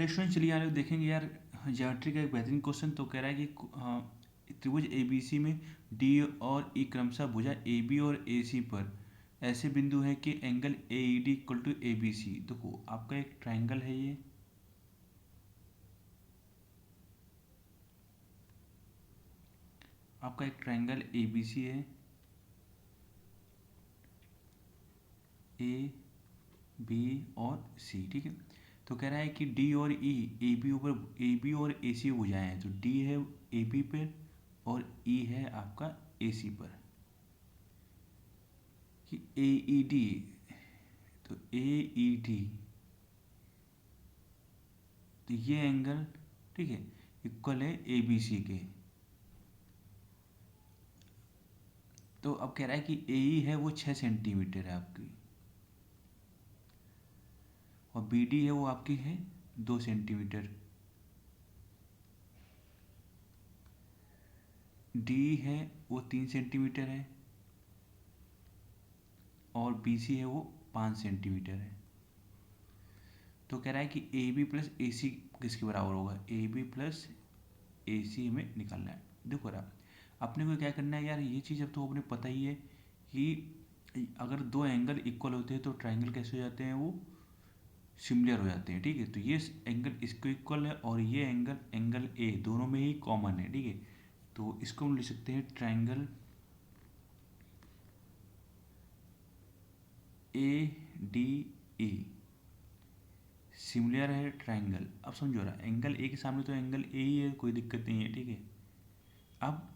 Hello student, चलिए यार देखेंगे यार ज्योमेट्री का एक बेहतरीन क्वेश्चन। तो कह रहा है कि त्रिभुज एबीसी में डी और ई क्रमशः भुजा ए बी और ए सी पर ऐसे बिंदु हैं कि angle A E D equal to A B C. देखो आपका एक ट्राइंगल है, ये आपका एक ट्राइंगल ए बी सी है, ए बी और सी, ठीक है। तो कह रहा है कि डी और ई ए बी और ए सी भुजाएं हैं। तो डी है ए बी पर और ई है आपका ए सी पर। कि ए ई डी, तो ए ई डी, तो ये एंगल, ठीक है, इक्वल है ए बी सी के। तो अब कह रहा है कि ए ई है वो 6 सेंटीमीटर है आपकी, और बी डी है वो आपकी है 2 सेंटीमीटर। डी है वो 3 सेंटीमीटर है, और बी सी है वो 5 सेंटीमीटर है। तो कह रहा है कि ए बी प्लस ए सी किसके बराबर होगा, ए बी प्लस ए सी हमें निकालना है। देखो यार अपने को क्या करना है यार, ये चीज़ अब तो अपने पता ही है कि अगर दो एंगल इक्वल होते हैं तो ट्राइंगल कैसे हो जाते हैं, वो सिमिलर हो जाते हैं, ठीक है। तो ये एंगल इसको इक्वल है और ये एंगल एंगल ए दोनों में ही कॉमन है, ठीक है। तो इसको हम लिख सकते हैं triangle A D a similar है ट्राइंगल। अब समझो रहा एंगल ए के सामने तो एंगल ए ही है, कोई दिक्कत नहीं है, ठीक है। अब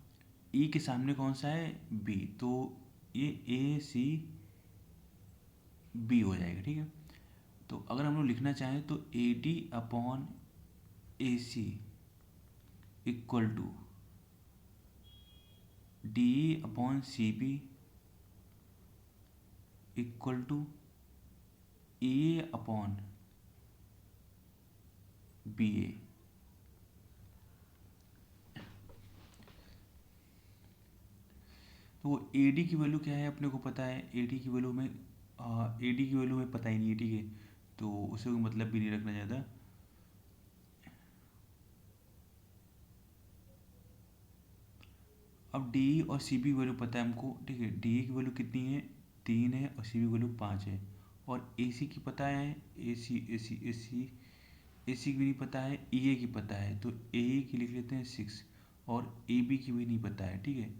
ई के सामने कौन सा है, बी, तो ये ए सी बी हो जाएगा, ठीक है। तो अगर हम लोग लिखना चाहें तो A D upon A C equal to D upon C B equal to A upon B A. तो ए डी की वैल्यू क्या है अपने को पता है, ए डी की वैल्यू में ए डी की वैल्यू में पता ही नहीं है, ठीक है। तो उसे कोई मतलब भी नहीं रखना ज़्यादा। अब डी और सी बी वैल्यू पता है हमको, ठीक है। डी की वैल्यू कितनी है, 3 है, और सी बी वैल्यू 5 है। और ए सी की पता है, ए सी की भी नहीं पता है, ई ए की पता है। तो ए की लिख लेते हैं 6, और ए बी की भी नहीं पता है, ठीक है।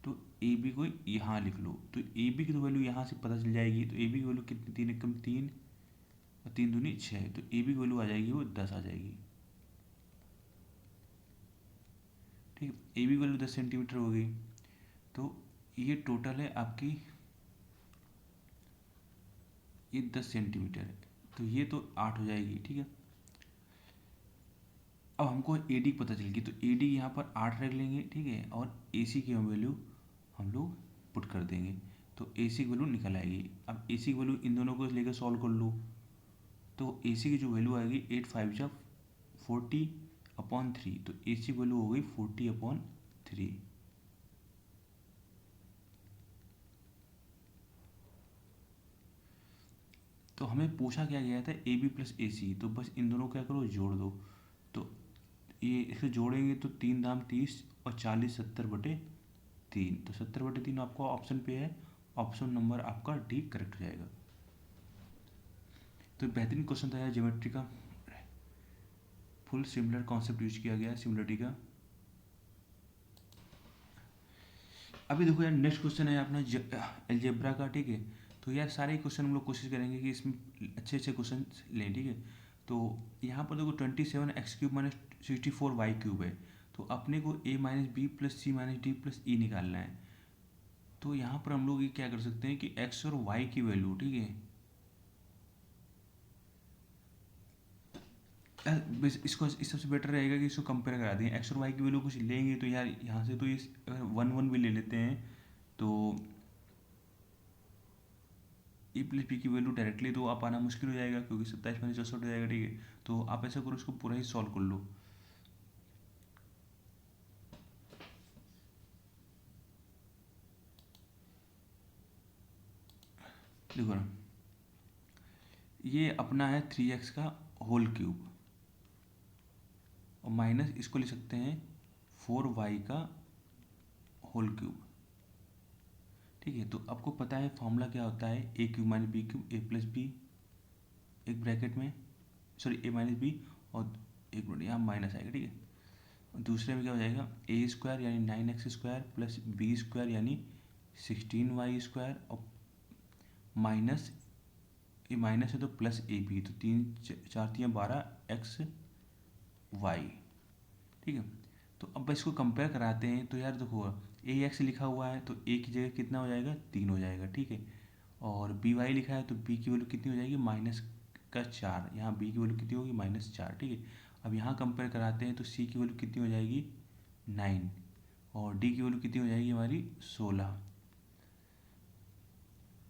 तो ए बी को यहाँ लिख लो, तो ए बी की तो वैल्यू यहाँ से पता चल जाएगी। तो ए बी की वैल्यू कितनी, 3 एकम 3 और 3 दूनी 6, तो ए बी की वैल्यू आ जाएगी वो 10 आ जाएगी, ठीक है। ए बी की वैल्यू 10 सेंटीमीटर हो गई। तो ये टोटल है आपकी, ये 10 सेंटीमीटर है, तो ये तो 8 हो जाएगी, ठीक है। अब हमको ए डी पता चल गई, तो ए डी यहाँ पर 8 रख लेंगे, ठीक है। और ए सी की वैल्यू हम लोग पुट कर देंगे, तो ए सी की वैल्यू निकल आएगी। अब ए सी की वैल्यू इन दोनों को लेकर सॉल्व कर लो, तो ए सी की जो वैल्यू आएगी 8 5 जा 40/3, तो ए सी वैल्यू हो गई 40/3। तो हमें पूछा क्या गया था, ए बी प्लस ए सी, तो बस इन दोनों को क्या करो, जोड़ दो। तो ये इसे जोड़ेंगे तो 3 दाम 30 और 40 70/3, तो 70/3 आपका ऑप्शन पे है। ऑप्शन नंबर आपका डी करेक्ट हो जाएगा। तो बेहतरीन क्वेश्चन था यार ज्योमेट्री का, फुल सिमिलर कॉन्सेप्ट यूज किया गया है सिमिलरिटी का। अभी देखो यार नेक्स्ट क्वेश्चन है अपना अलजेब्रा का, ठीक है। तो यार सारे क्वेश्चन हम लोग कोशिश करेंगे कि इसमें अच्छे अच्छे क्वेश्चन लें, ठीक है। तो यहाँ पर देखो 27x³ माइनस 64y³ है। तो अपने को a minus B plus C minus D plus E निकालना है। तो यहाँ पर हम लोग ये क्या कर सकते हैं कि x और y की वैल्यू, ठीक है, इसको इस सबसे बेटर रहेगा कि इसको कंपेयर करा दें। एक्स और वाई की वैल्यू कुछ लेंगे तो यार यहाँ से तो इस अगर 1 1 भी ले लेते हैं तो ए प्लस बी की वैल्यू डायरेक्टली तो आप आना मुश्किल हो जाएगा, क्योंकि 27 माइनस 64 हो जाएगा, ठीक है। तो आप ऐसा करो, इसको पूरा ही सॉल्व कर लो। देखो ना, ये अपना है 3x का होल क्यूब, और माइनस इसको लिख सकते हैं 4y का होल क्यूब। ठीक है, तो आपको पता है फॉर्मूला क्या होता है, ए क्यूब माइनस बी क्यूब ए प्लस बी, एक ब्रैकेट में, सॉरी ए माइनस बी, और एक मिनट यहाँ माइनस आएगा। ठीक है, दूसरे में क्या हो जाएगा, ए स्क्वायर यानी 9x square plus B square यानी 16y स्क्वायर, और माइनस, ये माइनस है तो प्लस ए बी, तो 3 4 12 XY। ठीक है, तो अब इसको कंपेयर कराते हैं, तो यार देखो ए एक्स लिखा हुआ है तो ए की जगह कितना हो जाएगा, 3 हो जाएगा। ठीक है, और बी वाई लिखा है तो बी की वैल्यू कितनी हो जाएगी, -4, यहाँ बी की वैल्यू कितनी होगी, -4। ठीक है, अब यहाँ कंपेयर कराते हैं तो सी की वैल्यू कितनी हो जाएगी, 9, और डी की वैल्यू कितनी हो जाएगी हमारी, 16,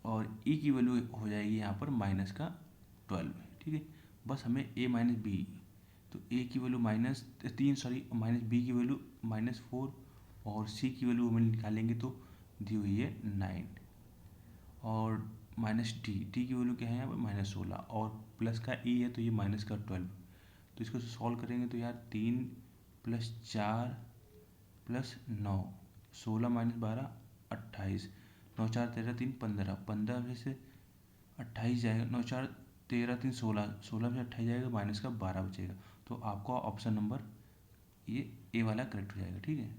और ई की वैल्यू हो जाएगी यहाँ पर -12। ठीक है, बस हमें ए माइनस बी, तो ए की वैल्यू -3, सॉरी माइनस बी की वैल्यू -4, और सी की वैल्यू हमें निकालेंगे तो दी हुई है 9, और माइनस डी, डी की वैल्यू क्या है यहाँ पर -16, और प्लस का ई है तो ये -12। तो इसको सॉल्व करेंगे तो यार 3 + 4 + 9, 16 - 12 28, 9 4 13 3 15, 15 में से 28 जाएगा, 9 4 13 3 16, 16 में से 28 जाएगा, माइनस का 12 बचेगा। तो आपका ऑप्शन नंबर ये ए वाला करेक्ट हो जाएगा। ठीक है,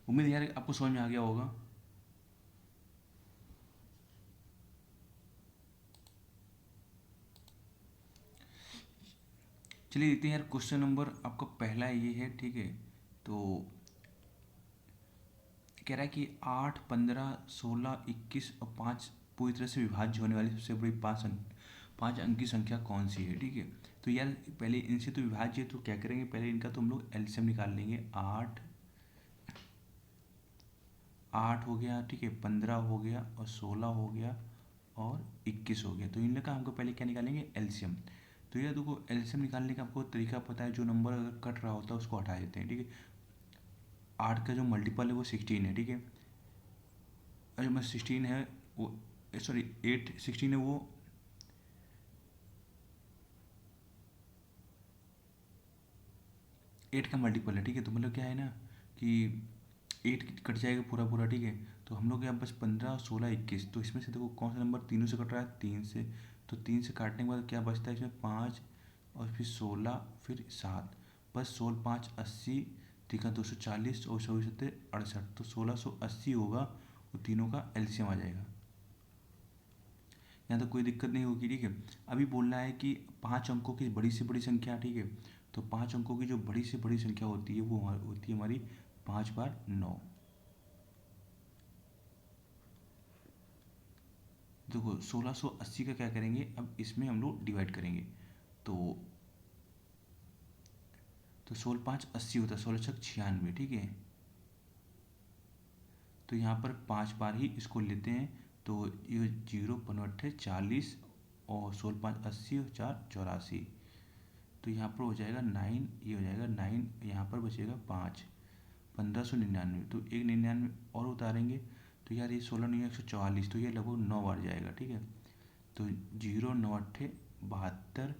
उम्मीद यार आपको समझ में आ गया होगा। चलिए देखते हैं यार, क्वेश्चन नंबर आपका पहला ये है। ठीक है, तो कह रहा है कि 8 15 16 21 और 5 पूरी तरह से विभाज्य होने वाली सबसे बड़ी 5 अंक की संख्या कौन सी है। ठीक है, तो यार पहले इनसे तो विभाज्य है, तो क्या करेंगे, पहले इनका तो हम लोग एलसीएम निकाल लेंगे। 8 हो गया, ठीक है, 15 हो गया, और 16 हो गया, और 21 हो गया। तो इन का हमको पहले क्या निकालेंगे, एलसीएम। तो यार देखो एलसीएम निकालने का आपको तरीका पता है, जो नंबर अगर कट रहा होता है उसको हटा देते हैं। ठीक है, 8 का जो मल्टीपल है वो 16 है। ठीक है, अरे मैं 16 है वो, सॉरी 8 16 है वो, 8 का मल्टीपल है। ठीक है, तो मतलब क्या है ना कि 8 कट जाएगा पूरा पूरा। ठीक है, तो हम लोग यहाँ बस 15 16 21, तो इसमें से देखो कौन सा नंबर तीनों से कट रहा है, 3 से, तो 3 से काटने के बाद क्या बचता है इसमें, 5, और फिर 16, फिर 7, बस 16 5 80, ठीक है 240, और 24 7 68, तो 1680 होगा, वो तीनों का एलसीएम आ जाएगा। यहाँ तक कोई दिक्कत नहीं होगी। ठीक है, अभी बोलना है कि 5 अंकों की बड़ी से बड़ी संख्या। ठीक है, तो 5 अंकों की जो बड़ी से बड़ी संख्या होती है वो होती है हमारी 5 बार 9। देखो 1680 का क्या करेंगे, अब इसमें हम लोग डिवाइड करेंगे, तो 16 5 80 होता है, 16 छक 96। ठीक है, तो यहाँ पर 5 बार ही इसको लेते हैं, तो ये 0 × 40, और 16 5 80 और 4 84, तो यहाँ पर हो जाएगा 9, ये हो जाएगा 9, यहाँ पर बचेगा 5, 1599, तो एक 99 और उतारेंगे, तो यार ये 16 9 144, तो ये लगभग 9 बार जाएगा। ठीक है, तो 0 9 8 72,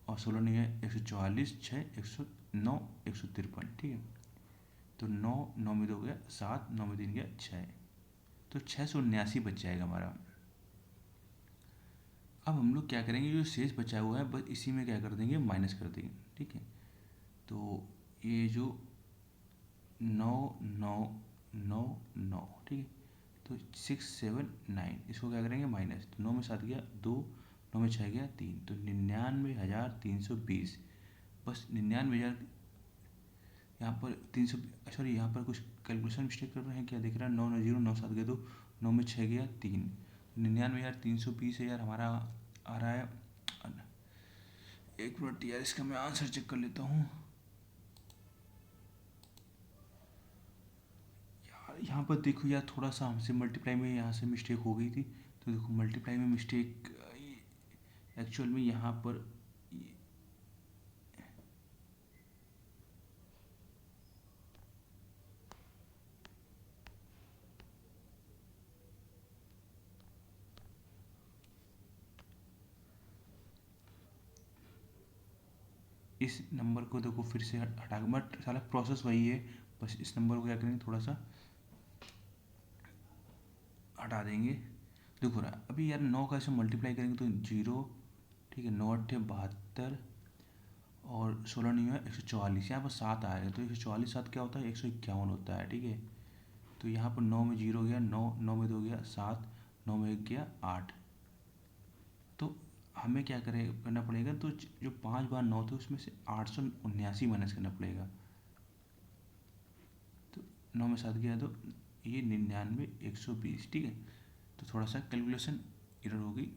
और 16 9 144, 6 109 153। ठीक है, तो 9 9 में 2 गया 7, 9 में 3 गया 6, तो 679 बच जाएगा हमारा। अब हम लोग क्या करेंगे, जो शेष बचा हुआ है बस इसी में क्या कर देंगे, माइनस कर देंगे। ठीक है, तो ये जो 9 9 9 9, ठीक है, तो 679, इसको क्या करेंगे माइनस, तो 9 में 7 गया 2, 9 में 6 गया 3, तो 99,320, बस 99,000। यहाँ पर 300, सॉरी यहाँ पर कुछ कैलकुलेशन मिस्टेक कर रहे हैं क्या, देख रहा है 9 9 0 9 7 गया 2, 9 में 6 गया 3, 99,320 है यार हमारा आ रहा है। एक मिनट यार, इसका मैं आंसर चेक कर लेता हूँ यार। यहाँ पर देखो यार, थोड़ा सा हमसे मल्टीप्लाई में यहाँ से मिस्टेक हो गई थी, तो देखो मल्टीप्लाई में मिस्टेक एक्चुअल में यहाँ पर, इस नंबर को देखो फिर से हटा, बट साला प्रोसेस वही है, बस इस नंबर को क्या करेंगे थोड़ा सा हटा देंगे। देखो रहा अभी यार 9 का ऐसे मल्टीप्लाई करेंगे तो 0, ठीक है, 9 × 8 = 72 और 16 नहीं हुआ 144, यहाँ पर 7 आएगा तो 144 7 क्या होता है 151 होता है, ठीक है। तो यहाँ पर 9 में 0 गया, 9 9 में 2 गया 7, 9 में 1 गया 8। तो हमें क्या करना पड़ेगा, तो जो 5 बार 9 थे उसमें से 879 माइनस करना पड़ेगा। तो 9 में 7 गया तो ये 99 120, ठीक है। तो थोड़ा सा कैलकुलेशन एरर होगी,